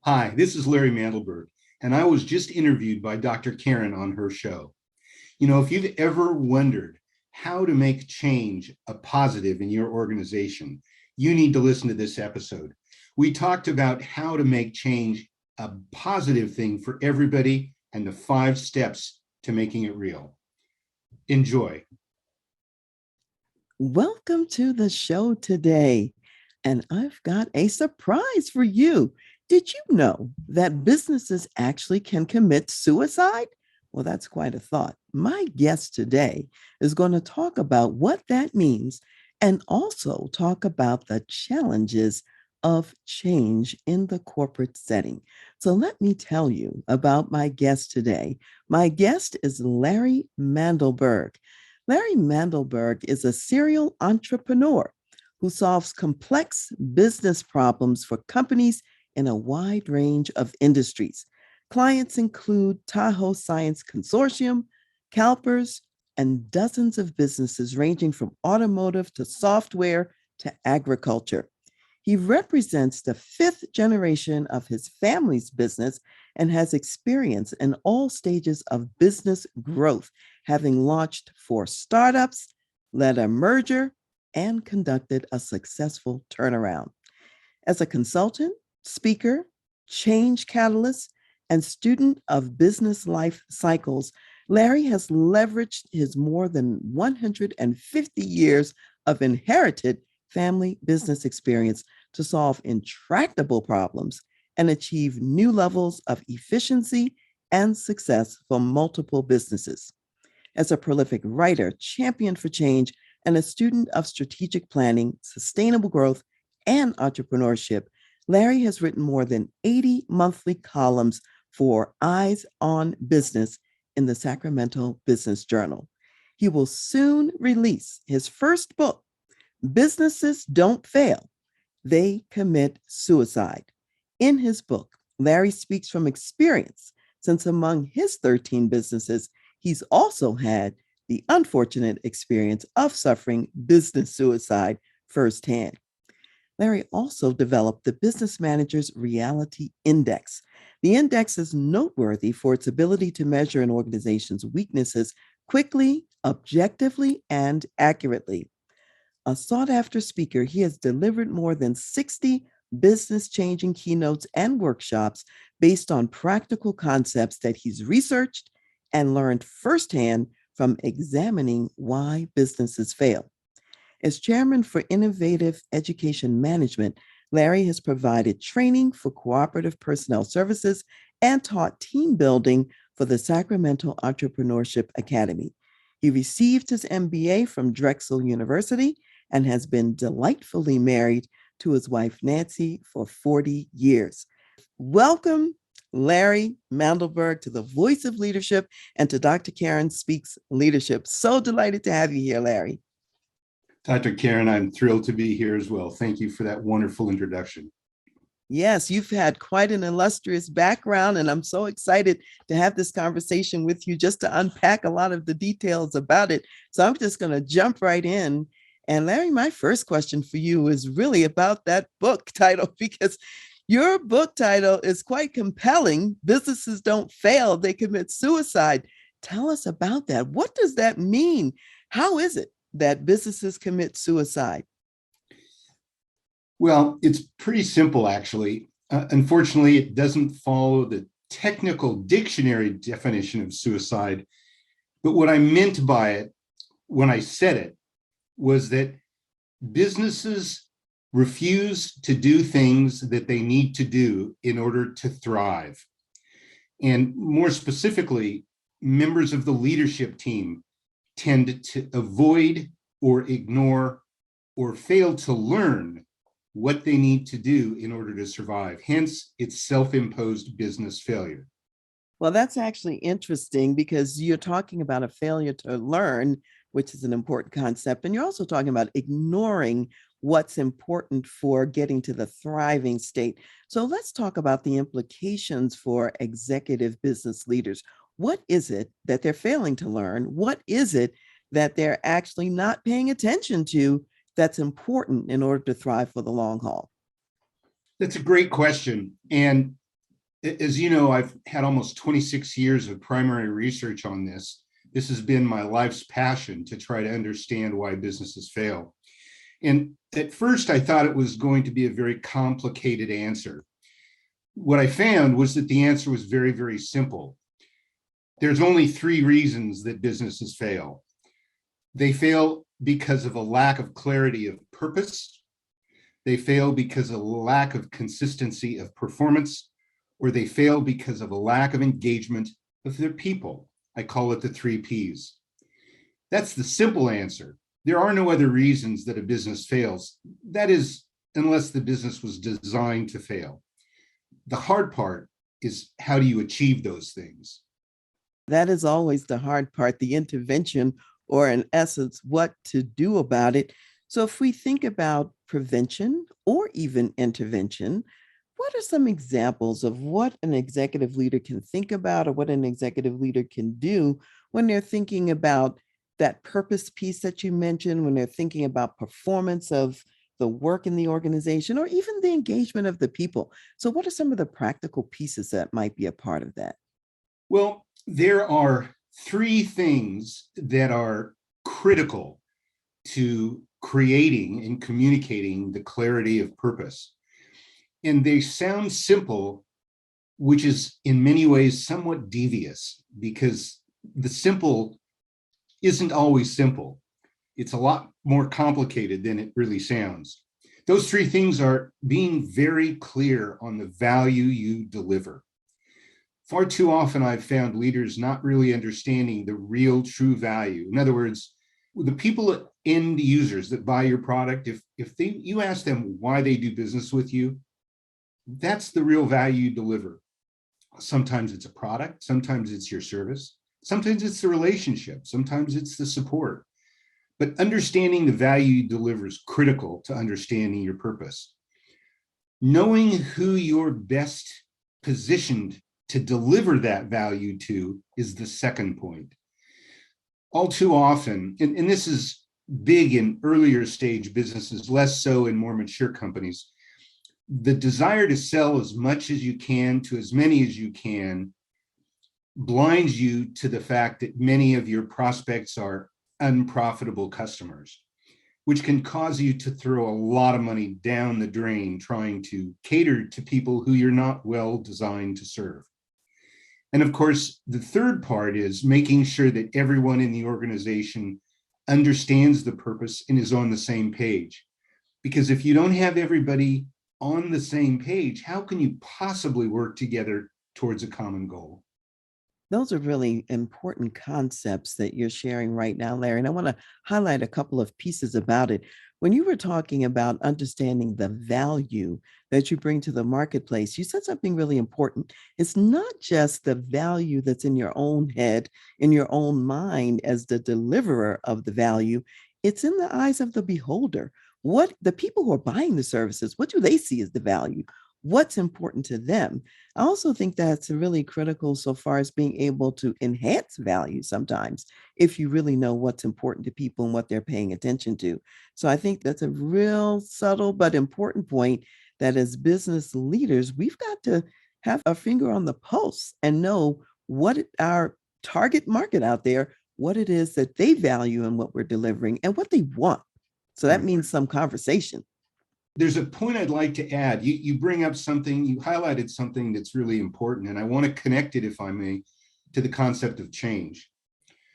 Hi, this is Larry Mandelberg, and I was just interviewed by Dr. Karen on her show. You know, if you've ever wondered how to make change a positive in your organization, you need to listen to this episode. We talked about how to make change a positive thing for everybody and the 5 steps to making it real. Enjoy. Welcome to the show today. And I've got a surprise for you. Did you know that businesses actually can commit suicide? Well, that's quite a thought. My guest today is going to talk about what that means and also talk about the challenges of change in the corporate setting. So let me tell you about my guest today. My guest is Larry Mandelberg. Larry Mandelberg is a serial entrepreneur who solves complex business problems for companies in a wide range of industries. Clients include Tahoe Science Consortium, CalPERS, and dozens of businesses ranging from automotive to software to agriculture. He represents the 5th generation of his family's business and has experience in all stages of business growth, having launched 4 startups, led a merger, and conducted a successful turnaround. As a consultant, speaker, change catalyst, and student of business life cycles, Larry has leveraged his more than 150 years of inherited family business experience to solve intractable problems and achieve new levels of efficiency and success for multiple businesses. As a prolific writer, champion for change, and a student of strategic planning, sustainable growth, and entrepreneurship, Larry has written more than 80 monthly columns for Eyes on Business in the Sacramento Business Journal. He will soon release his first book, Businesses Don't Fail, They Commit Suicide. In his book, Larry speaks from experience, since among his 13 businesses, he's also had the unfortunate experience of suffering business suicide firsthand. Larry also developed the Business Manager's Reality Index. The index is noteworthy for its ability to measure an organization's weaknesses quickly, objectively, and accurately. A sought-after speaker, he has delivered more than 60 business-changing keynotes and workshops based on practical concepts that he's researched and learned firsthand from examining why businesses fail. As chairman for Innovative Education Management, Larry has provided training for cooperative personnel services and taught team building for the Sacramento Entrepreneurship Academy. He received his MBA from Drexel University and has been delightfully married to his wife, Nancy, for 40 years. Welcome, Larry Mandelberg, to the Voice of Leadership and to Dr. Karen Speaks Leadership. So delighted to have you here, Larry. Dr. Karen, I'm thrilled to be here as well. Thank you for that wonderful introduction. Yes, you've had quite an illustrious background, and I'm so excited to have this conversation with you just to unpack a lot of the details about it. So I'm just going to jump right in. And Larry, my first question for you is really about that book title, because your book title is quite compelling. Businesses don't fail, they commit suicide. Tell us about that. What does that mean? How is it that businesses commit suicide? Well, it's pretty simple, actually. Unfortunately, it doesn't follow the technical dictionary definition of suicide. But what I meant by it when I said it was that businesses refuse to do things that they need to do in order to thrive. And more specifically, members of the leadership team tend to avoid or ignore or fail to learn what they need to do in order to survive. Hence, it's self-imposed business failure. Well, that's actually interesting because you're talking about a failure to learn, which is an important concept. And you're also talking about ignoring what's important for getting to the thriving state. So let's talk about the implications for executive business leaders. What is it that they're failing to learn? What is it that they're actually not paying attention to that's important in order to thrive for the long haul? That's a great question. And As you know, I've had almost 26 years of primary research on this. This has been my life's passion to try to understand why businesses fail. And at first, I thought it was going to be a very complicated answer. What I found was that the answer was very, very simple. There's only three reasons that businesses fail. They fail because of a lack of clarity of purpose. They fail because of a lack of consistency of performance, or they fail because of a lack of engagement of their people. I call it the three Ps. That's the simple answer. There are no other reasons that a business fails. That is, unless the business was designed to fail. The hard part is, how do you achieve those things? That is always the hard part, the intervention, or in essence, what to do about it. So if we think about prevention or even intervention, what are some examples of what an executive leader can think about or what an executive leader can do when they're thinking about that purpose piece that you mentioned, when they're thinking about performance of the work in the organization, or even the engagement of the people? So what are some of the practical pieces that might be a part of that? Well, there are three things that are critical to creating and communicating the clarity of purpose. And they sound simple, which is in many ways somewhat devious, because the simple isn't always simple. It's a lot more complicated than it really sounds. Those three things are being very clear on the value you deliver. Far too often, I've found leaders not really understanding the real true value. In other words, the people, end users that buy your product, if you ask them why they do business with you, that's the real value you deliver. Sometimes it's a product, sometimes it's your service, sometimes it's the relationship, sometimes it's the support. But understanding the value you deliver is critical to understanding your purpose. Knowing who you're best positioned to deliver that value to is the second point. All too often, and this is big in earlier stage businesses, less so in more mature companies, the desire to sell as much as you can to as many as you can blinds you to the fact that many of your prospects are unprofitable customers, which can cause you to throw a lot of money down the drain trying to cater to people who you're not well designed to serve. And of course, the third part is making sure that everyone in the organization understands the purpose and is on the same page. Because if you don't have everybody on the same page, how can you possibly work together towards a common goal? Those are really important concepts that you're sharing right now, Larry. And I want to highlight a couple of pieces about it. When you were talking about understanding the value that you bring to the marketplace, you said something really important. It's not just the value that's in your own head, in your own mind as the deliverer of the value, it's in the eyes of the beholder. What the people who are buying the services, what do they see as the value? What's important to them? I also think that's really critical so far as being able to enhance value sometimes if you really know what's important to people and what they're paying attention to. So I think that's a real subtle but important point that as business leaders, we've got to have a finger on the pulse and know what our target market out there, what it is that they value in what we're delivering and what they want. So that Right. means some conversation. There's a point I'd like to add. You bring up something, you highlighted something that's really important, and I want to connect it, if I may, to the concept of change.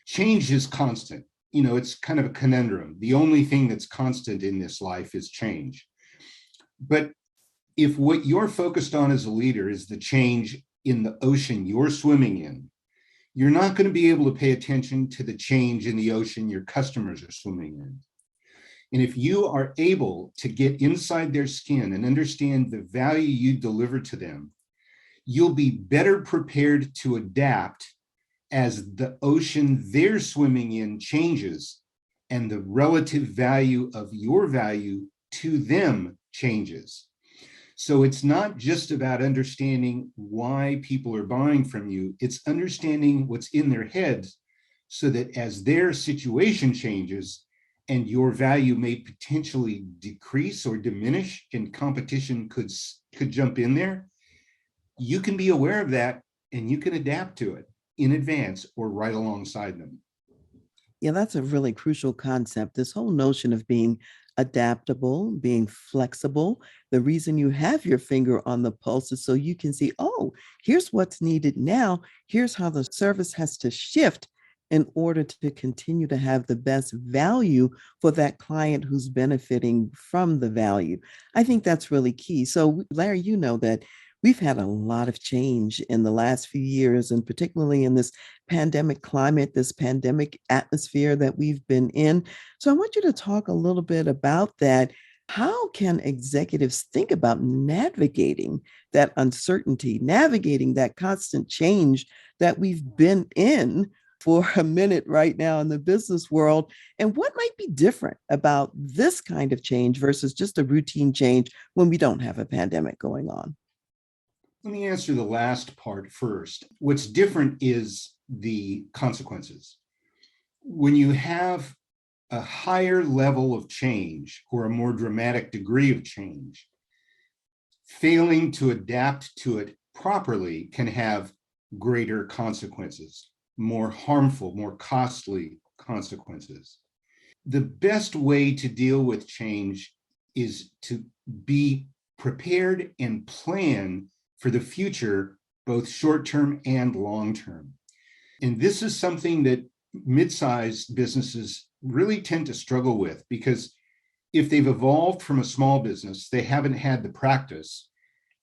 Change is constant. It's kind of a conundrum. The only thing that's constant in this life is change. But if what you're focused on as a leader is the change in the ocean you're swimming in, you're not going to be able to pay attention to the change in the ocean your customers are swimming in. And if you are able to get inside their skin and understand the value you deliver to them, you'll be better prepared to adapt as the ocean they're swimming in changes and the relative value of your value to them changes. So it's not just about understanding why people are buying from you, it's understanding what's in their heads so that as their situation changes, and your value may potentially decrease or diminish, and competition could jump in there, you can be aware of that and you can adapt to it in advance or right alongside them. Yeah, that's a really crucial concept. This whole notion of being adaptable, being flexible. The reason you have your finger on the pulse is so you can see, oh, here's what's needed now. Here's how the service has to shift in order to continue to have the best value for that client who's benefiting from the value. I think that's really key. So, Larry, you know that we've had a lot of change in the last few years, and particularly in this pandemic climate, this pandemic atmosphere that we've been in. So I want you to talk a little bit about that. How can executives think about navigating that uncertainty, navigating that constant change that we've been in for a minute right now in the business world? And what might be different about this kind of change versus just a routine change when we don't have a pandemic going on? Let me answer the last part first. What's different is the consequences. When you have a higher level of change or a more dramatic degree of change, failing to adapt to it properly can have greater consequences, more harmful, more costly consequences. The best way to deal with change is to be prepared and plan for the future, both short-term and long-term. And this is something that mid-sized businesses really tend to struggle with, because if they've evolved from a small business, they haven't had the practice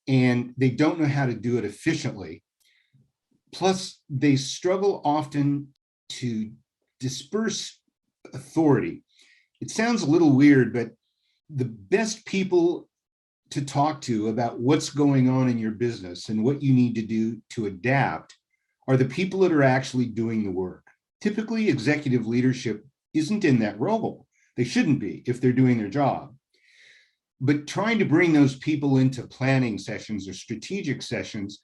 and they don't know how to do it efficiently. Plus, they struggle often to disperse authority. It sounds a little weird, but the best people to talk to about what's going on in your business and what you need to do to adapt are the people that are actually doing the work. Typically, executive leadership isn't in that role. They shouldn't be if they're doing their job. But trying to bring those people into planning sessions or strategic sessions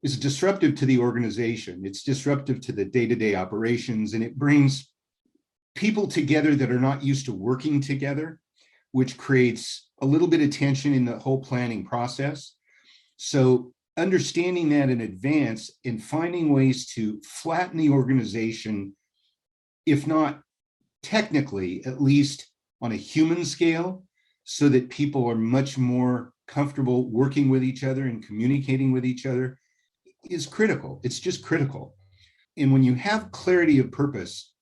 is disruptive to the organization. It's disruptive to the day-to-day operations, and it brings people together that are not used to working together, which creates a little bit of tension in the whole planning process. So understanding that in advance and finding ways to flatten the organization, if not technically, at least on a human scale, so that people are much more comfortable working with each other and communicating with each other, is critical. It's just critical. And when you have clarity of purpose,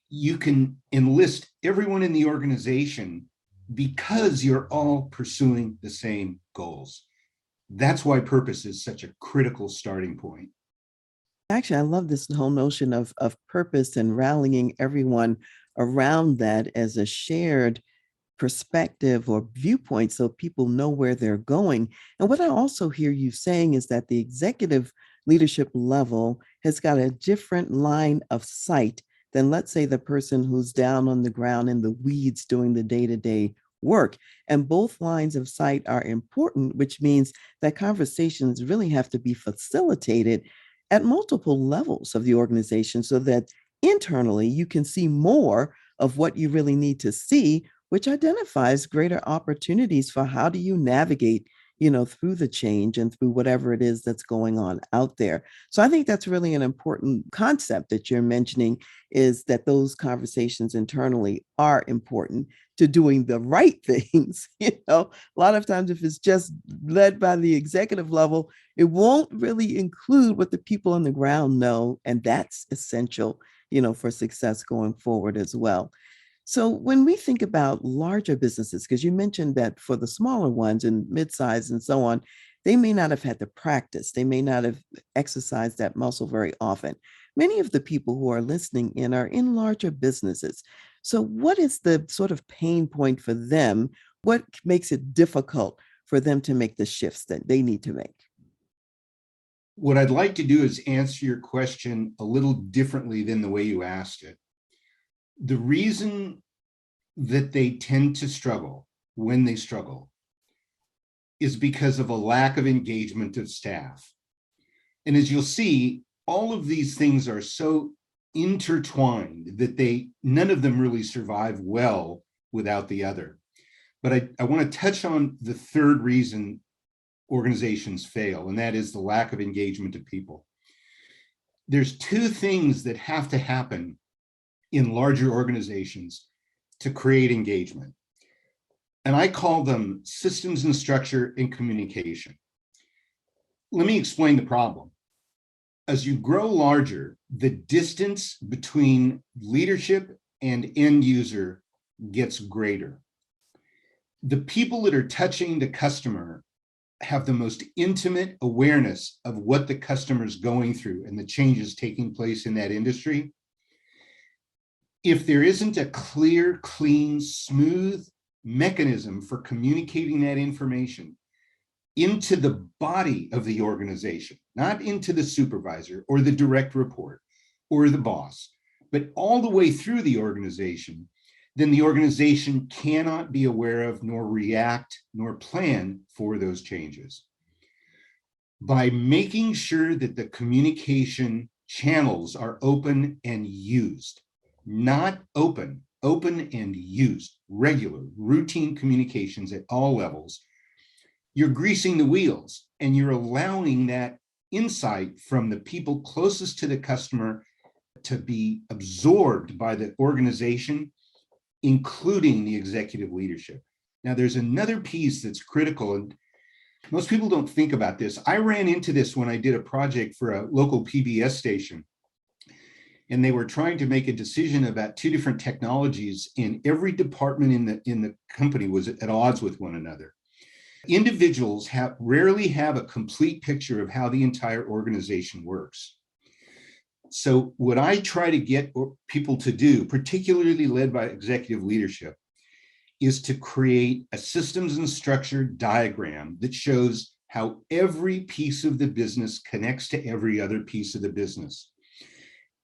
you can enlist everyone in the organization because you're all pursuing the same goals. That's why purpose is such a critical starting point. Actually, I love this whole notion of purpose and rallying everyone around that as a shared perspective or viewpoint so people know where they're going. And what I also hear you saying is that the executive leadership level has got a different line of sight than, let's say, the person who's down on the ground in the weeds doing the day-to-day work. And both lines of sight are important, which means that conversations really have to be facilitated at multiple levels of the organization so that internally you can see more of what you really need to see, which identifies greater opportunities for how do you navigate, through the change and through whatever it is that's going on out there. So I think that's really an important concept that you're mentioning, is that those conversations internally are important to doing the right things. A lot of times if it's just led by the executive level, it won't really include what the people on the ground know. And that's essential, for success going forward as well. So when we think about larger businesses, because you mentioned that for the smaller ones and mid-size and so on, they may not have had the practice. They may not have exercised that muscle very often. Many of the people who are listening in are in larger businesses. So what is the sort of pain point for them? What makes it difficult for them to make the shifts that they need to make? What I'd like to do is answer your question a little differently than the way you asked it. The reason that they tend to struggle when they struggle is because of a lack of engagement of staff. And as you'll see, all of these things are so intertwined that none of them really survive well without the other. But I want to touch on the third reason organizations fail, and that is the lack of engagement of people. There's two things that have to happen in larger organizations to create engagement. And I call them systems and structure and communication. Let me explain the problem. As you grow larger, the distance between leadership and end user gets greater. The people that are touching the customer have the most intimate awareness of what the customer is going through and the changes taking place in that industry. If there isn't a clear, clean, smooth mechanism for communicating that information into the body of the organization, not into the supervisor or the direct report or the boss, but all the way through the organization, then the organization cannot be aware of, nor react, nor plan for those changes. By making sure that the communication channels are open and used, not open and used, regular, routine communications at all levels, you're greasing the wheels and you're allowing that insight from the people closest to the customer to be absorbed by the organization, including the executive leadership. Now, there's another piece that's critical, and most people don't think about this. I ran into this when I did a project for a local PBS station, and they were trying to make a decision about two different technologies, and every department in the company was at odds with one another. Individuals rarely have a complete picture of how the entire organization works. So what I try to get people to do, particularly led by executive leadership, is to create a systems and structure diagram that shows how every piece of the business connects to every other piece of the business.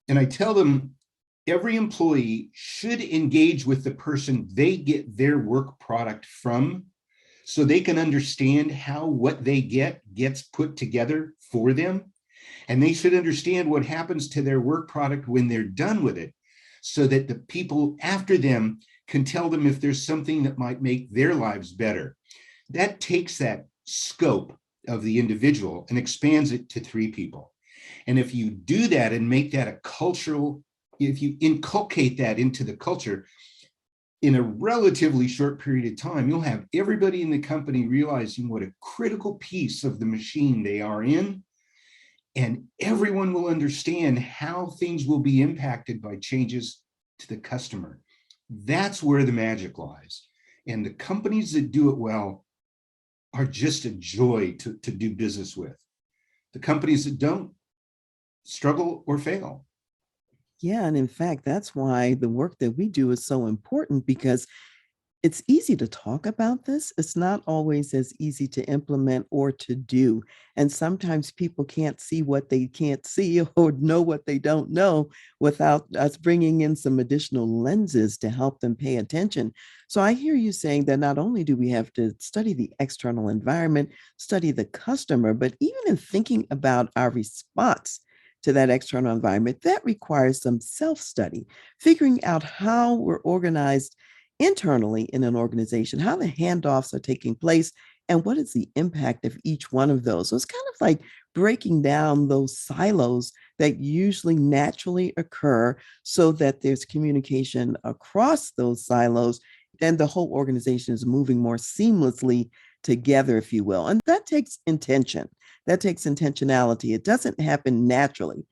And I tell them every employee should engage with the person they get their work product from, so they can understand how what they get gets put together for them. And they should understand what happens to their work product when they're done with it, so that the people after them can tell them if there's something that might make their lives better. That takes that scope of the individual and expands it to 3 people. And if you do that and make that a cultural, if you inculcate that into the culture, in a relatively short period of time, you'll have everybody in the company realizing what a critical piece of the machine they are in, and everyone will understand how things will be impacted by changes to the customer. That's where the magic lies. And the companies that do it well are just a joy to do business with. The companies that don't struggle or fail. Yeah, and in fact, that's why the work that we do is so important, because it's easy to talk about this. It's not always as easy to implement or to do. And sometimes people can't see what they can't see or know what they don't know without us bringing in some additional lenses to help them pay attention. So I hear you saying that not only do we have to study the external environment, study the customer, but even in thinking about our response to that external environment, that requires some self-study, figuring out how we're organized internally in an organization, how the handoffs are taking place, and what is the impact of each one of those. So it's kind of like breaking down those silos that usually naturally occur so that there's communication across those silos, and the whole organization is moving more seamlessly together, if you will. And that takes intention. That takes intentionality. It doesn't happen naturally.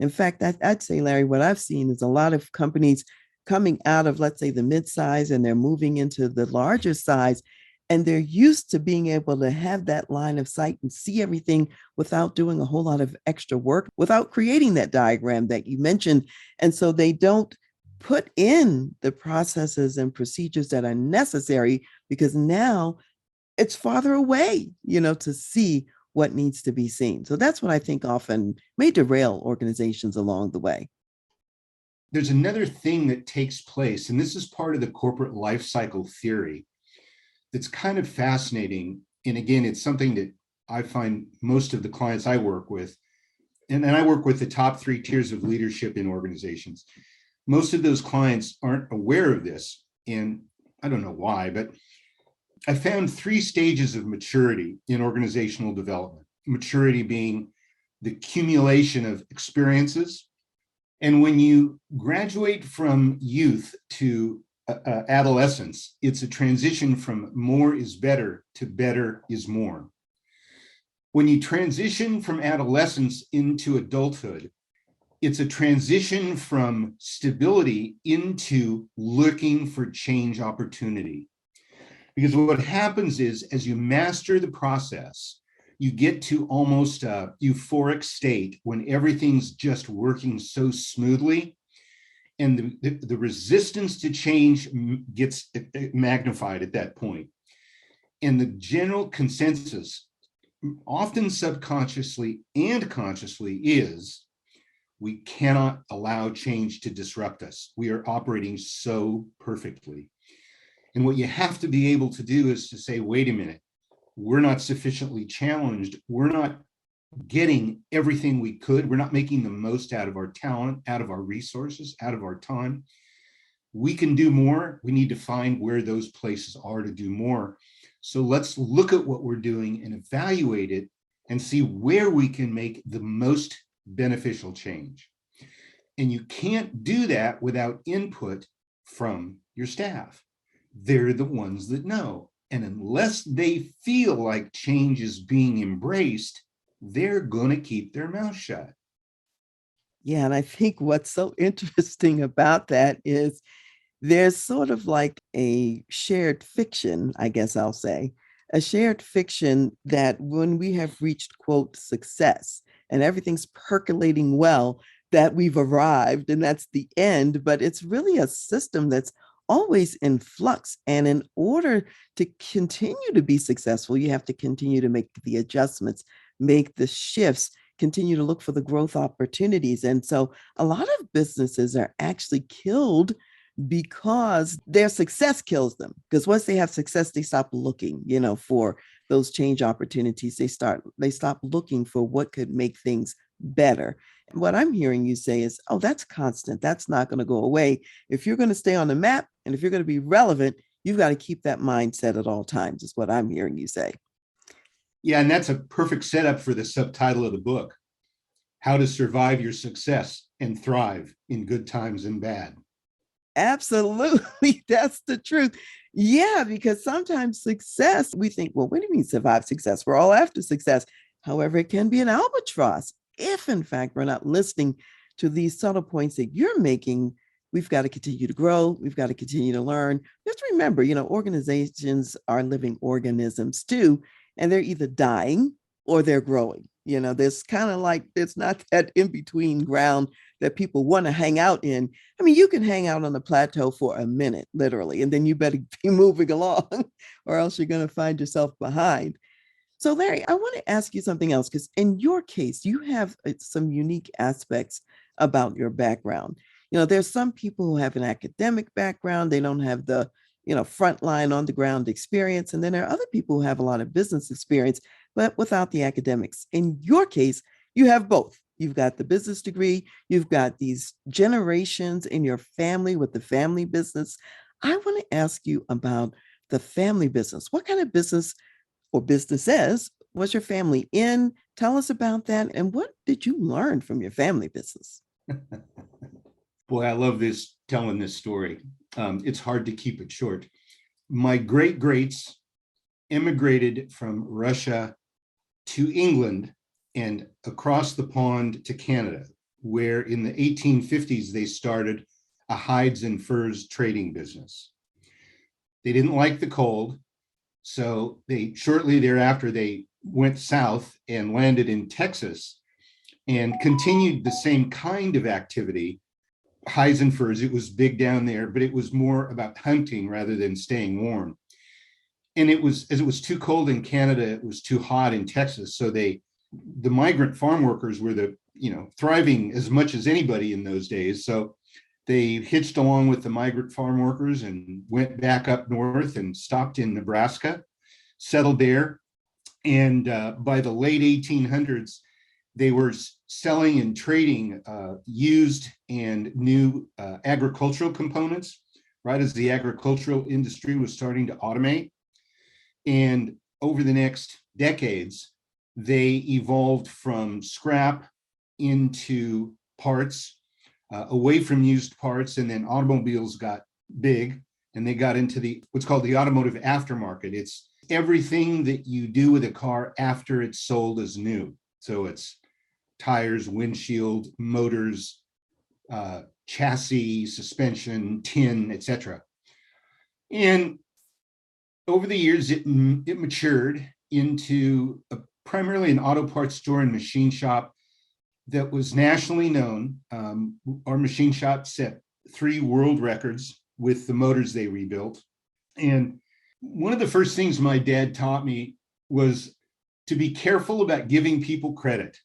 In fact, I'd say, Larry, what I've seen is a lot of companies coming out of, let's say, the mid-size, and they're moving into the larger size, and they're used to being able to have that line of sight and see everything without doing a whole lot of extra work, without creating that diagram that you mentioned. And so they don't put in the processes and procedures that are necessary, because now it's farther away, to see what needs to be seen. So that's what I think often may derail organizations along the way. There's another thing that takes place, and this is part of the corporate life cycle theory that's kind of fascinating. And again, it's something that I find most of the clients I work with, and I work with the top 3 tiers of leadership in organizations. Most of those clients aren't aware of this, and I don't know why, but I found three stages of maturity in organizational development. Maturity being the accumulation of experiences. And when you graduate from youth to adolescence, it's a transition from more is better to better is more. When you transition from adolescence into adulthood, it's a transition from stability into looking for change opportunity. Because what happens is, as you master the process, you get to almost a euphoric state when everything's just working so smoothly, and the resistance to change gets magnified at that point. And the general consensus, often subconsciously and consciously, is we cannot allow change to disrupt us. We are operating so perfectly. And what you have to be able to do is to say, wait a minute, we're not sufficiently challenged. We're not getting everything we could. We're not making the most out of our talent, out of our resources, out of our time. We can do more. We need to find where those places are to do more. So let's look at what we're doing and evaluate it and see where we can make the most beneficial change. And you can't do that without input from your staff. They're the ones that know. And unless they feel like change is being embraced, they're going to keep their mouth shut. Yeah, and I think what's so interesting about that is there's sort of like a shared fiction, I guess I'll say, a shared fiction that when we have reached, quote, success and everything's percolating well, that we've arrived and that's the end. But it's really a system that's always in flux. And in order to continue to be successful, you have to continue to make the adjustments, make the shifts, continue to look for the growth opportunities. And so a lot of businesses are actually killed because their success kills them. Because once they have success, they stop looking, for those change opportunities. They stop looking for what could make things better. And what I'm hearing you say is, oh, that's constant. That's not going to go away. If you're going to stay on the map and if you're going to be relevant, you've got to keep that mindset at all times, is what I'm hearing you say. Yeah, and that's a perfect setup for the subtitle of the book, How to Survive Your Success and Thrive in Good Times and Bad. Absolutely. That's the truth. Yeah, because sometimes success, we think, well, what do you mean survive success? We're all after success. However, it can be an albatross if, in fact, we're not listening to these subtle points that you're making. We've got to continue to grow. We've got to continue to learn. You have to remember, organizations are living organisms too, and they're either dying or they're growing. There's kind of like, there's not that in between ground that people want to hang out in. I mean, you can hang out on the plateau for a minute, literally, and then you better be moving along or else you're going to find yourself behind. So Larry, I want to ask you something else, because in your case, you have some unique aspects about your background. There's some people who have an academic background. They don't have the, frontline on the ground experience. And then there are other people who have a lot of business experience, but without the academics. In your case, you have both. You've got the business degree. You've got these generations in your family with the family business. I want to ask you about the family business. What kind of business or businesses was your family in? Tell us about that. And what did you learn from your family business? Boy, I love telling this story. It's hard to keep it short. My great-greats immigrated from Russia to England and across the pond to Canada, where in the 1850s, they started a hides and furs trading business. They didn't like the cold, so shortly thereafter, they went south and landed in Texas and continued the same kind of activity, hides and furs. It was big down there, but it was more about hunting rather than staying warm. And as it was too cold in Canada, it was too hot in Texas. So the migrant farm workers were thriving as much as anybody in those days. So they hitched along with the migrant farm workers and went back up north and stopped in Nebraska, settled there. And by the late 1800s, they were selling and trading used and new agricultural components, right as the agricultural industry was starting to automate. And over the next decades, they evolved from scrap into parts, away from used parts, and then automobiles got big and they got into the what's called the automotive aftermarket. It's everything that you do with a car after it's sold as new. So it's tires, windshield, motors, chassis, suspension, tin, etc. And over the years, it matured into primarily an auto parts store and machine shop that was nationally known. Our machine shop set 3 world records with the motors they rebuilt. And one of the first things my dad taught me was to be careful about giving people credit.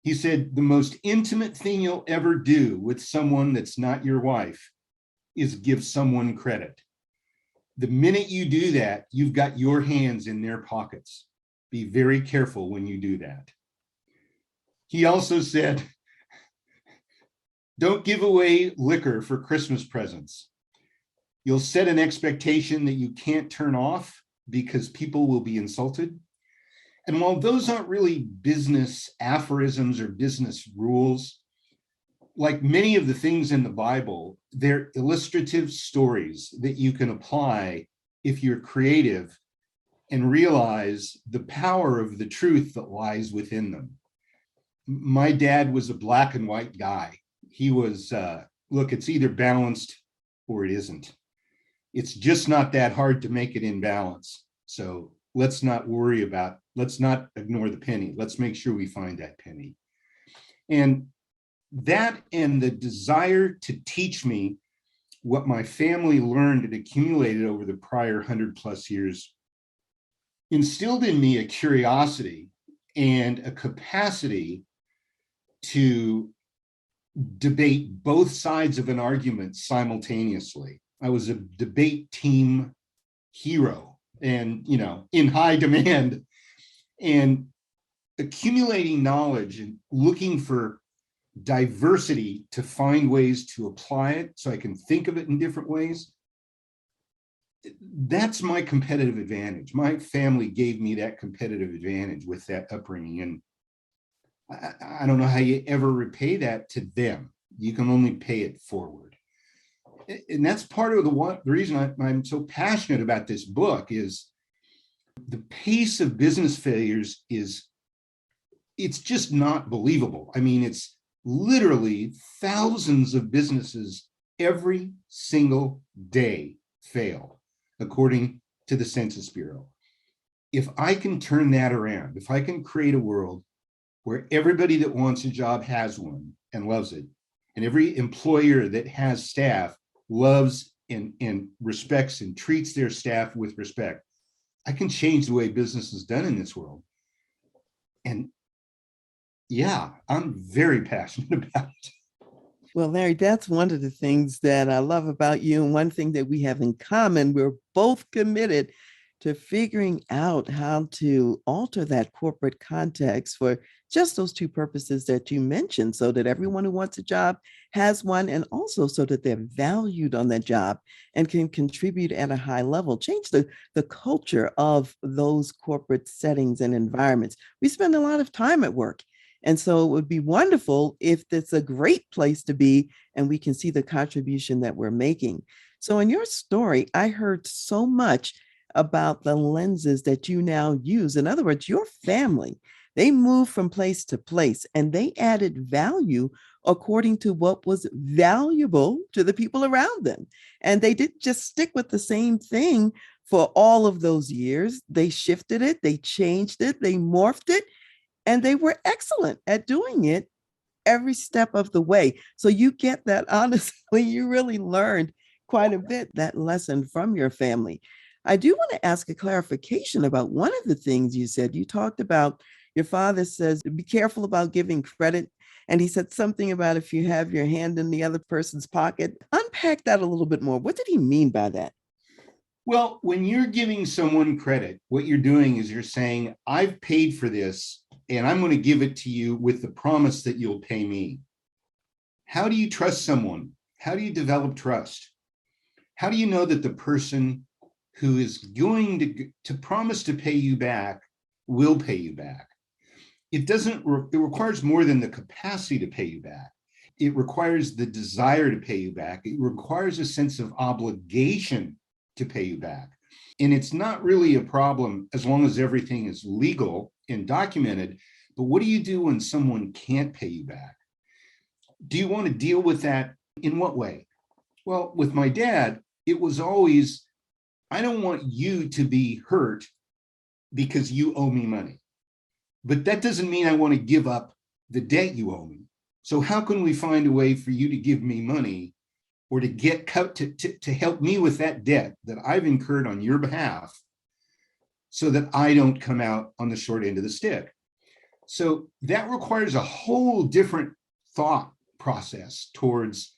He said, the most intimate thing you'll ever do with someone that's not your wife is give someone credit. The minute you do that, you've got your hands in their pockets. Be very careful when you do that. He also said, don't give away liquor for Christmas presents. You'll set an expectation that you can't turn off because people will be insulted. And while those aren't really business aphorisms or business rules, like many of the things in the Bible, they're illustrative stories that you can apply if you're creative and realize the power of the truth that lies within them. My dad was a black and white guy. He was, look, it's either balanced or it isn't. It's just not that hard to make it in balance. So let's not worry about, let's not ignore the penny. Let's make sure we find that penny. And that and the desire to teach me what my family learned and accumulated over the prior 100+ years instilled in me a curiosity and a capacity to debate both sides of an argument simultaneously. I was a debate team hero and, in high demand, and accumulating knowledge and looking for diversity to find ways to apply it so I can think of it in different ways. That's my competitive advantage. My family gave me that competitive advantage with that upbringing. And I don't know how you ever repay that to them. You can only pay it forward. And that's part of the reason I'm so passionate about this book is the pace of business failures it's just not believable. I mean, it's literally thousands of businesses every single day fail, according to the Census Bureau. If I can turn that around, if I can create a world where everybody that wants a job has one and loves it, and every employer that has staff loves and respects and treats their staff with respect, I can change the way business is done in this world. And yeah, I'm very passionate about it. Well, Larry, that's one of the things that I love about you. And one thing that we have in common, we're both committed to figuring out how to alter that corporate context for just those 2 purposes that you mentioned, so that everyone who wants a job has one, and also so that they're valued on that job and can contribute at a high level, change the culture of those corporate settings and environments. We spend a lot of time at work. And so it would be wonderful if it's a great place to be and we can see the contribution that we're making. So in your story, I heard so much about the lenses that you now use. In other words, your family, they moved from place to place and they added value according to what was valuable to the people around them. And they didn't just stick with the same thing for all of those years. They shifted it, they changed it, they morphed it, and they were excellent at doing it every step of the way. So you get that, honestly, you really learned quite a bit, that lesson from your family. I do want to ask a clarification about one of the things you said. You talked about your father says, be careful about giving credit. And he said something about if you have your hand in the other person's pocket. Unpack that a little bit more. What did he mean by that? Well, when you're giving someone credit, what you're doing is you're saying, I've paid for this and I'm going to give it to you with the promise that you'll pay me. How do you trust someone? How do you develop trust? How do you know that the person who is going to promise to pay you back will pay you back. It requires more than the capacity to pay you back. It requires the desire to pay you back. It requires a sense of obligation to pay you back. And it's not really a problem as long as everything is legal and documented. But what do you do when someone can't pay you back? Do you want to deal with that? In what way? Well, with my dad, it was always, I don't want you to be hurt because you owe me money. But that doesn't mean I want to give up the debt you owe me. So how can we find a way for you to give me money or to get to help me with that debt that I've incurred on your behalf so that I don't come out on the short end of the stick? So that requires a whole different thought process towards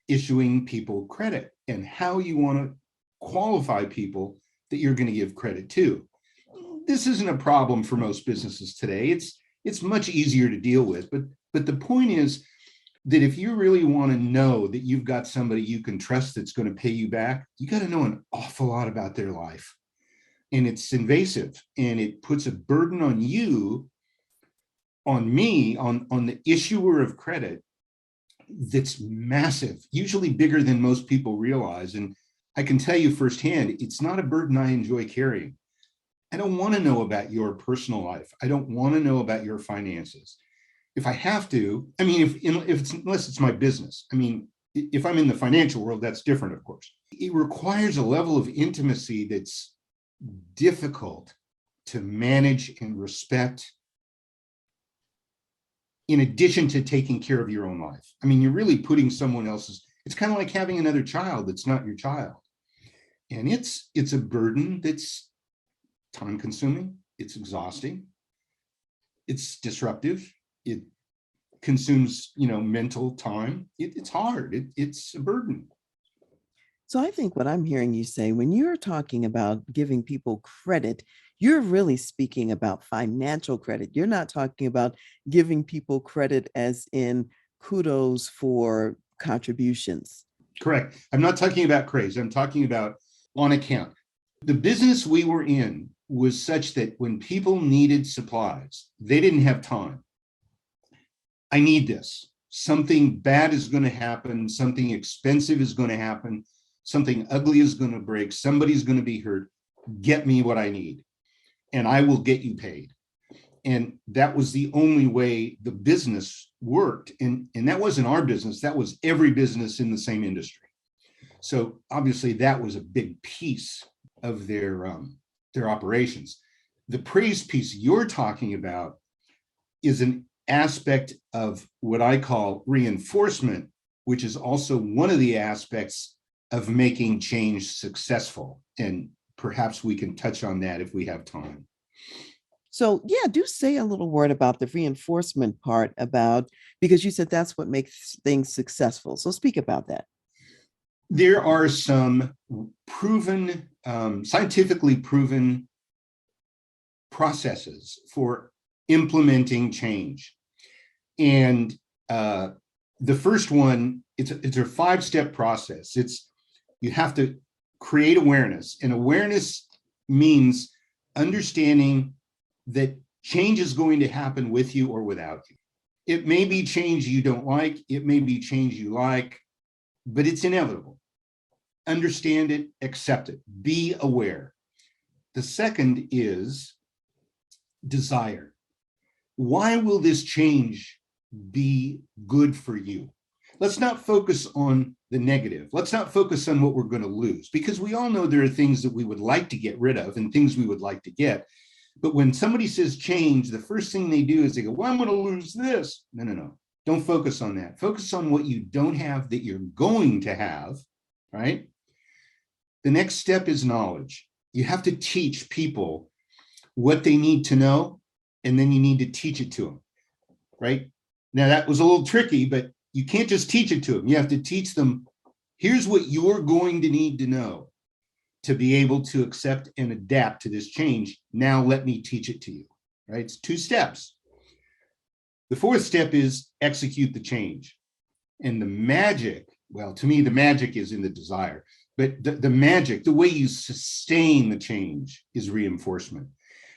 issuing people credit and how you want to qualify people that you're going to give credit to. This isn't a problem for most businesses today. It's much easier to deal with, but the point is that if you really want to know that you've got somebody you can trust that's going to pay you back, you got to know an awful lot about their life. And it's invasive and it puts a burden on you, on me, on the issuer of credit that's massive, usually bigger than most people realize. And I can tell you firsthand, it's not a burden I enjoy carrying. I don't want to know about your personal life. I don't want to know about your finances. If I have to, I mean, unless it's my business. I mean, if I'm in the financial world, that's different, of course. It requires a level of intimacy that's difficult to manage and respect, in addition to taking care of your own life. I mean, you're really putting someone else's, it's kind of like having another child that's not your child. And it's a burden that's time consuming, it's exhausting, it's disruptive, it consumes, mental time. It's hard, it's a burden. So I think what I'm hearing you say, when you're talking about giving people credit, you're really speaking about financial credit. You're not talking about giving people credit as in kudos for contributions. Correct. I'm not talking about craze. I'm talking about on account. The business we were in was such that when people needed supplies, they didn't have time. I need this. Something bad is going to happen. Something expensive is going to happen. Something ugly is going to break. Somebody's going to be hurt. Get me what I need, and I will get you paid. And that was the only way the business worked. And that wasn't our business. That was every business in the same industry. So obviously that was a big piece of their operations. The praise piece you're talking about is an aspect of what I call reinforcement, which is also one of the aspects of making change successful. And perhaps we can touch on that if we have time. So yeah, do say a little word about the reinforcement part because you said that's what makes things successful. So speak about that. There are some proven, scientifically proven processes for implementing change. And the first one, it's a 5-step process. You have to create awareness, and awareness means understanding that change is going to happen with you or without you. It may be change you don't like, it may be change you like, but it's inevitable. Understand it, accept it, be aware. The second is desire. Why will this change be good for you? Let's not focus on the negative. Let's not focus on what we're going to lose, because we all know there are things that we would like to get rid of and things we would like to get. But when somebody says change, the first thing they do is they go, well, I'm going to lose this. No. Don't focus on that. Focus on what you don't have that you're going to have, right? The next step is knowledge. You have to teach people what they need to know, and then you need to teach it to them, right? Now, that was a little tricky, but you can't just teach it to them. You have to teach them, here's what you're going to need to know to be able to accept and adapt to this change. Now let me teach it to you, right? It's 2 steps. The 4th step is execute the change. And the magic, well, to me, the magic is in the desire. But the magic, the way you sustain the change is reinforcement.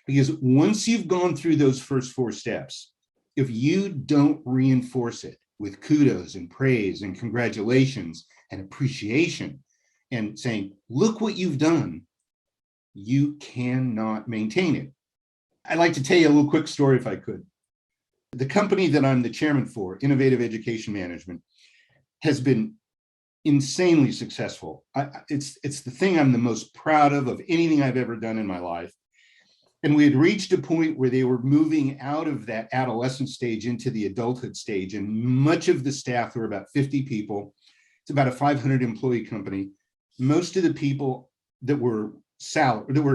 Because once you've gone through those first 4 steps, if you don't reinforce it with kudos and praise and congratulations and appreciation and saying, look what you've done, you cannot maintain it. I'd like to tell you a little quick story if I could. The company that I'm the chairman for, Innovative Education Management, has been insanely successful. It's the thing I'm the most proud of anything I've ever done in my life. And we had reached a point where they were moving out of that adolescent stage into the adulthood stage. And much of the staff, there were about 50 people. It's about a 500 employee company. Most of the people that were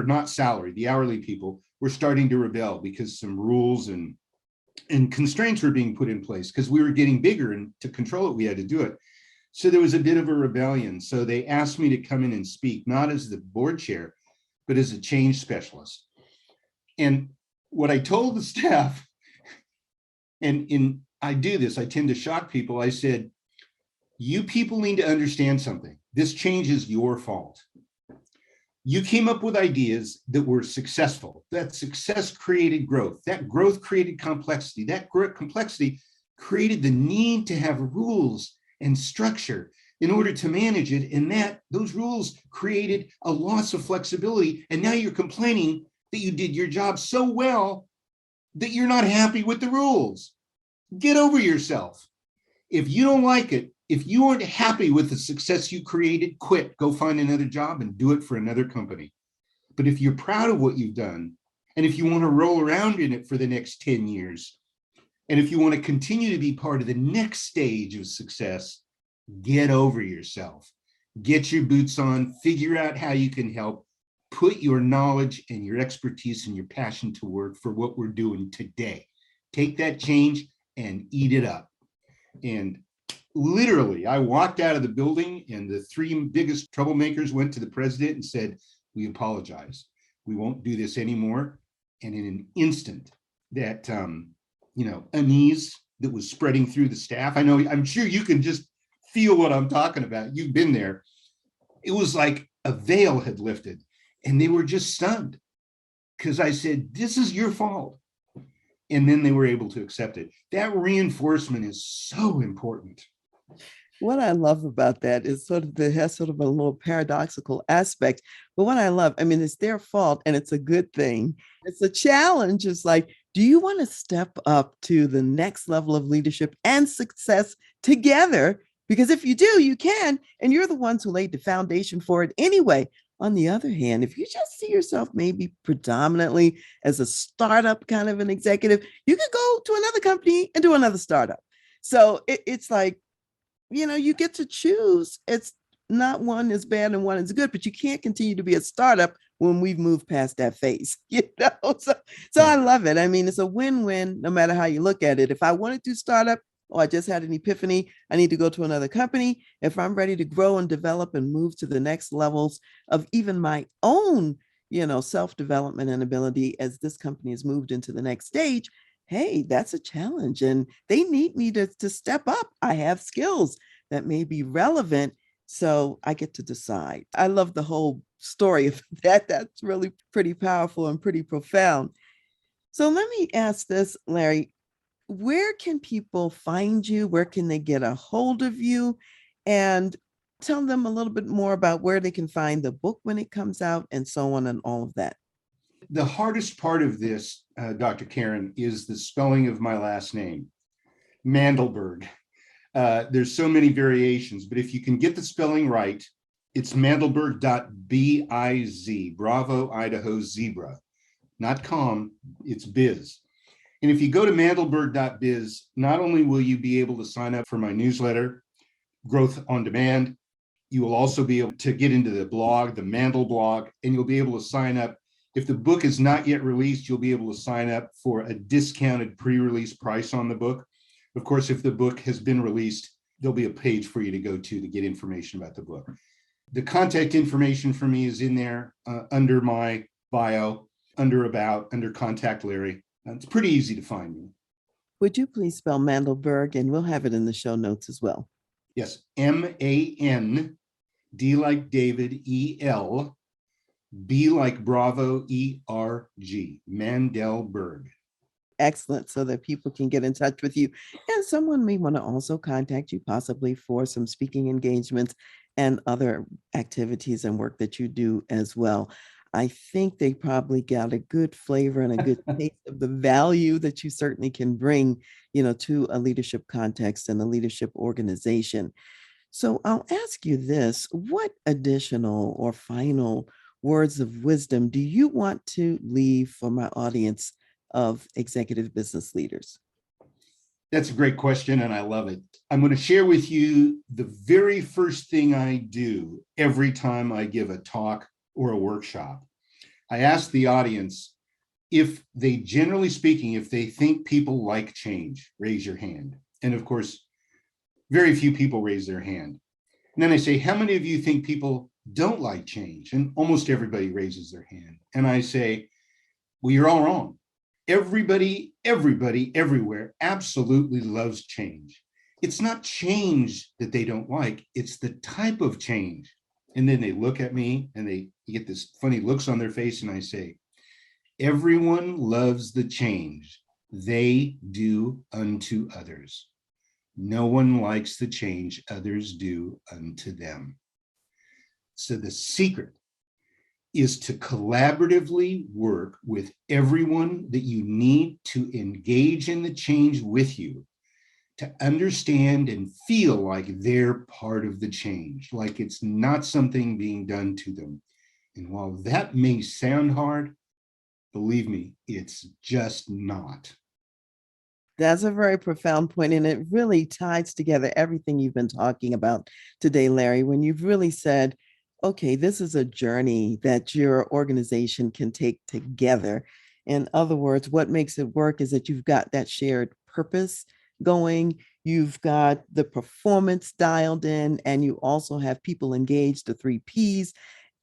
not salaried, the hourly people, were starting to rebel because some rules and constraints were being put in place because we were getting bigger, and to control it, we had to do it. So there was a bit of a rebellion. So they asked me to come in and speak, not as the board chair, but as a change specialist. And what I told the staff, and I do this, I tend to shock people. I said, you people need to understand something. This change is your fault. You came up with ideas that were successful. That success created growth. That growth created complexity. That complexity created the need to have rules and structure in order to manage it. And those rules created a loss of flexibility. And now you're complaining that you did your job so well that you're not happy with the rules. Get over yourself. If you don't like it, if you aren't happy with the success you created, quit, go find another job and do it for another company. But if you're proud of what you've done, and if you want to roll around in it for the next 10 years, and if you want to continue to be part of the next stage of success, get over yourself. Get your boots on, figure out how you can help, put your knowledge and your expertise and your passion to work for what we're doing today. Take that change and eat it up. And literally, I walked out of the building and the 3 biggest troublemakers went to the president and said, we apologize. We won't do this anymore. And in an instant, that, unease that was spreading through the staff, I'm sure you can just feel what I'm talking about. You've been there. It was like a veil had lifted. And they were just stunned because I said, this is your fault. And then they were able to accept it. That reinforcement is so important. What I love about that is it has sort of a little paradoxical aspect. But what I love, it's their fault and it's a good thing. It's a challenge. It's like, do you want to step up to the next level of leadership and success together? Because if you do, you can, and you're the ones who laid the foundation for it anyway. On the other hand, if you just see yourself maybe predominantly as a startup kind of an executive, you could go to another company and do another startup. So it's like, you get to choose. It's not one is bad and one is good, but you can't continue to be a startup when we've moved past that phase, So I love it. It's a win-win no matter how you look at it. If I want to do startup, I just had an epiphany, I need to go to another company. If I'm ready to grow and develop and move to the next levels of even my own, self-development and ability as this company has moved into the next stage, hey, that's a challenge. And they need me to step up. I have skills that may be relevant. So I get to decide. I love the whole story of that. That's really pretty powerful and pretty profound. So let me ask this, Larry. Where can people find you? Where can they get a hold of you? And tell them a little bit more about where they can find the book when it comes out and so on and all of that. The hardest part of this, Dr. Karen, is the spelling of my last name, Mandelberg. There's so many variations, but if you can get the spelling right, it's mandelberg.biz, Bravo, Idaho, Zebra, not com, it's biz. And if you go to mandelberg.biz, not only will you be able to sign up for my newsletter, Growth on Demand, you will also be able to get into the blog, the Mandel blog, and you'll be able to sign up. If the book is not yet released, you'll be able to sign up for a discounted pre-release price on the book. Of course, if the book has been released, there'll be a page for you to go to get information about the book. The contact information for me is in there under my bio, under About, under Contact Larry. It's pretty easy to find me. Would you please spell Mandelberg? And we'll have it in the show notes as well. Yes, Mandelberg. D like David, E-L, B like Bravo, E-R-G, Mandelberg. Excellent, so that people can get in touch with you. And someone may want to also contact you possibly for some speaking engagements and other activities and work that you do as well. I think they probably got a good flavor and a good taste of the value that you certainly can bring, to a leadership context and a leadership organization. So I'll ask you this, what additional or final words of wisdom do you want to leave for my audience of executive business leaders? That's a great question, and I love it. I'm going to share with you the very first thing I do every time I give a talk or a workshop. I ask the audience if they, generally speaking, if they think people like change, raise your hand. And of course, very few people raise their hand. And then I say, how many of you think people don't like change? And almost everybody raises their hand. And I say, well, you're all wrong. Everybody, everywhere absolutely loves change. It's not change that they don't like, it's the type of change. And then they look at me and they get this funny looks on their face. And I say, everyone loves the change they do unto others. No one likes the change others do unto them. So the secret is to collaboratively work with everyone that you need to engage in the change with you, to understand and feel like they're part of the change, like it's not something being done to them. And while that may sound hard, believe me, it's just not. That's a very profound point, and it really ties together everything you've been talking about today, Larry, when you've really said, okay, this is a journey that your organization can take together. In other words, what makes it work is that you've got that shared purpose going, you've got the performance dialed in, and you also have people engaged, the three Ps.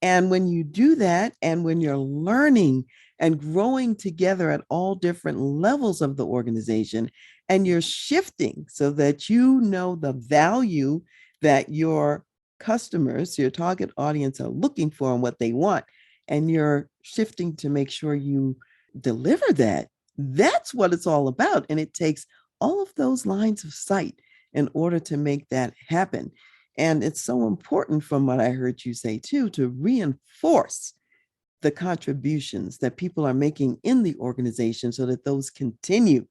And when you do that, and when you're learning and growing together at all different levels of the organization, and you're shifting so that you know the value that your customers, your target audience are looking for and what they want, and you're shifting to make sure you deliver that. That's what it's all about. And it takes all of those lines of sight in order to make that happen. And it's so important, from what I heard you say too, to reinforce the contributions that people are making in the organization so that those continue.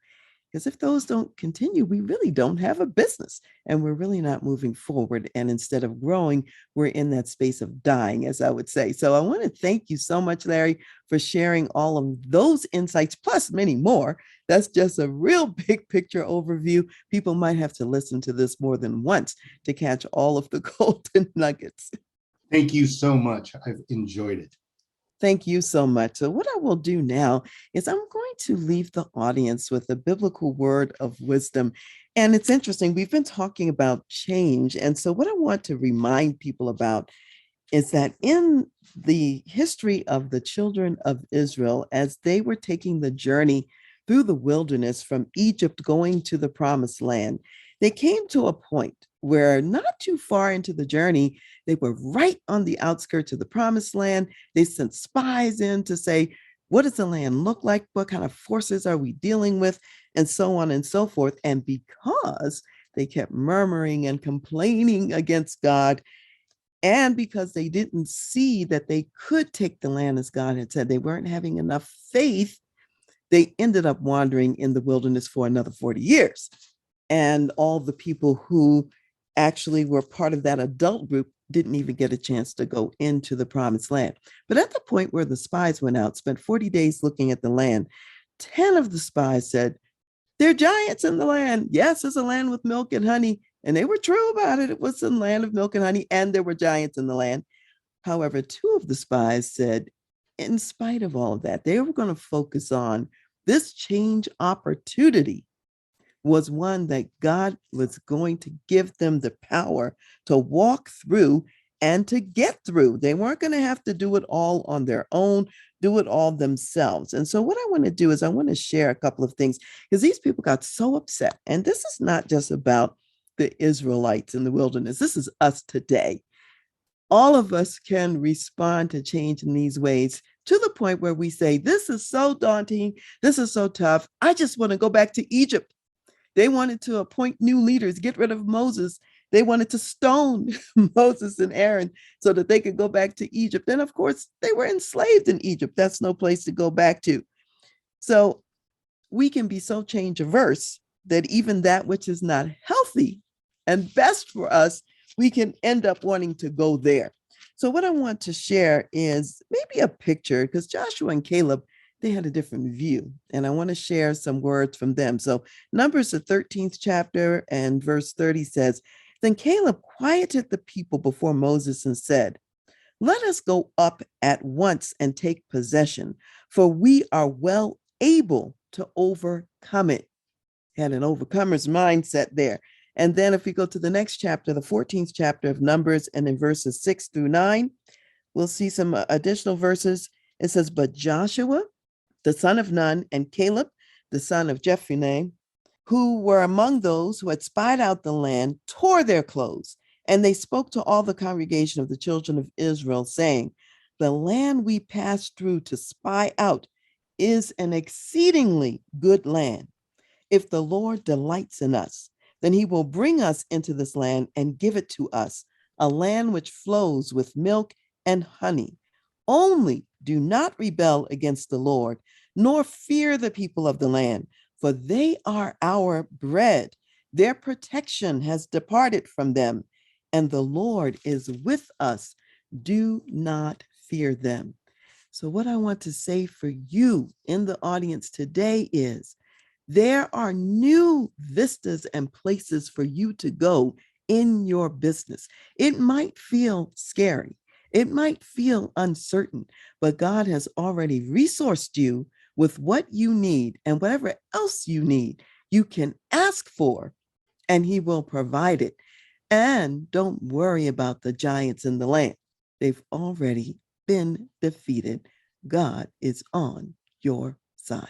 Because if those don't continue, we really don't have a business and we're really not moving forward. And instead of growing, we're in that space of dying, as I would say. So I want to thank you so much, Larry, for sharing all of those insights, plus many more. That's just a real big picture overview. People might have to listen to this more than once to catch all of the golden nuggets. Thank you so much. I've enjoyed it. Thank you so much. So, what I will do now is I'm going to leave the audience with a biblical word of wisdom. And it's interesting, we've been talking about change. And so, what I want to remind people about is that in the history of the children of Israel, as they were taking the journey through the wilderness from Egypt going to the promised land, they came to a point where not too far into the journey, they were right on the outskirts of the promised land. They sent spies in to say, what does the land look like? What kind of forces are we dealing with? And so on and so forth. And because they kept murmuring and complaining against God, and because they didn't see that they could take the land as God had said, they weren't having enough faith, they ended up wandering in the wilderness for another 40 years. And all the people who actually were part of that adult group didn't even get a chance to go into the promised land. But at the point where the spies went out, spent 40 days looking at the land, 10 of the spies said, there are giants in the land. Yes, it's a land with milk and honey. And they were true about it. It was a land of milk and honey, and there were giants in the land. However, two of the spies said, in spite of all of that, they were going to focus on this change opportunity was one that God was going to give them the power to walk through and to get through. They weren't going to have to do it all on their own, do it all themselves. And so what I want to do is I want to share a couple of things, because these people got so upset. And this is not just about the Israelites in the wilderness. This is us today. all of us can respond to change in these ways to the point where we say, this is so daunting. This is so tough. I just want to go back to Egypt. They wanted to appoint new leaders, get rid of Moses. They wanted to stone Moses and Aaron so that they could go back to Egypt. And of course, they were enslaved in Egypt. That's no place to go back to. So we can be so change averse that even that which is not healthy and best for us, we can end up wanting to go there. So what I want to share is maybe a picture, because Joshua and Caleb, they had a different view. And I want to share some words from them. So Numbers, the 13th chapter and verse 30 says, then Caleb quieted the people before Moses and said, let us go up at once and take possession, for we are well able to overcome it. Had an overcomer's mindset there. And then if we go to the next chapter, the 14th chapter of Numbers, and in verses 6 through 9, we'll see some additional verses. It says, but Joshua, the son of Nun, and Caleb, the son of Jephunneh, who were among those who had spied out the land, tore their clothes. And they spoke to all the congregation of the children of Israel, saying, the land we passed through to spy out is an exceedingly good land. If the Lord delights in us, then he will bring us into this land and give it to us, a land which flows with milk and honey. Only do not rebel against the Lord, nor fear the people of the land, for they are our bread. Their protection has departed from them, and the Lord is with us. Do not fear them. So what I want to say for you in the audience today is, there are new vistas and places for you to go in your business. It might feel scary. It might feel uncertain, but God has already resourced you with what you need, and whatever else you need, you can ask for, and he will provide it. And don't worry about the giants in the land. They've already been defeated. God is on your side.